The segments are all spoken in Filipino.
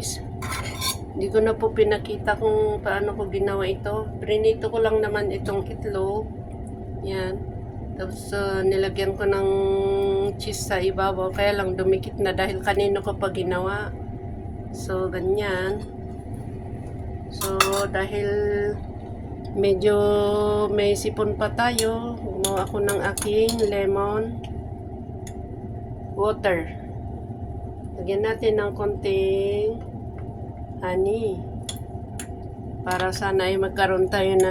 guys. Hindi ko na po pinakita kung paano ko ginawa ito. Prinito ko lang naman itong itlog. Yan. Tapos nilagyan ko ng cheese sa ibabaw. Kaya lang dumikit na dahil kanino ko pa ginawa. So, ganyan. So, dahil medyo may sipon pa tayo, gumawa ako ng aking lemon water. Lagyan natin ng konting honey para sana ay magkaroon tayo ng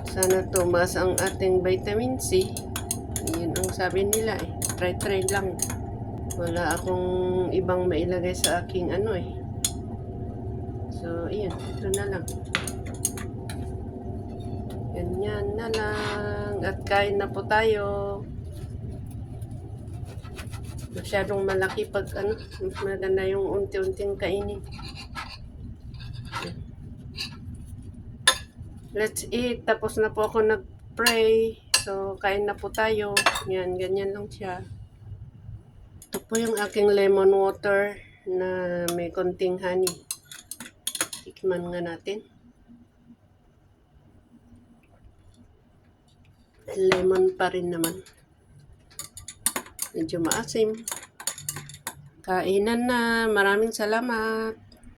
sana tumaas ang ating vitamin C. Yun ang sabi nila eh. Try lang. Wala akong ibang mailagay sa aking ano eh. So, ayan. Ito na lang. Ganyan na lang. At kain na po tayo. Masyadong malaki pag ano, mas maganda yung unti-unting kainin. Let's eat. Tapos na po ako nag-pray. So, kain na po tayo. Yan, ganyan lang siya. Ito po yung aking lemon water na may konting honey. Tikman nga natin. Lemon pa rin naman. Medyo maasim. Kainan na. Maraming salamat.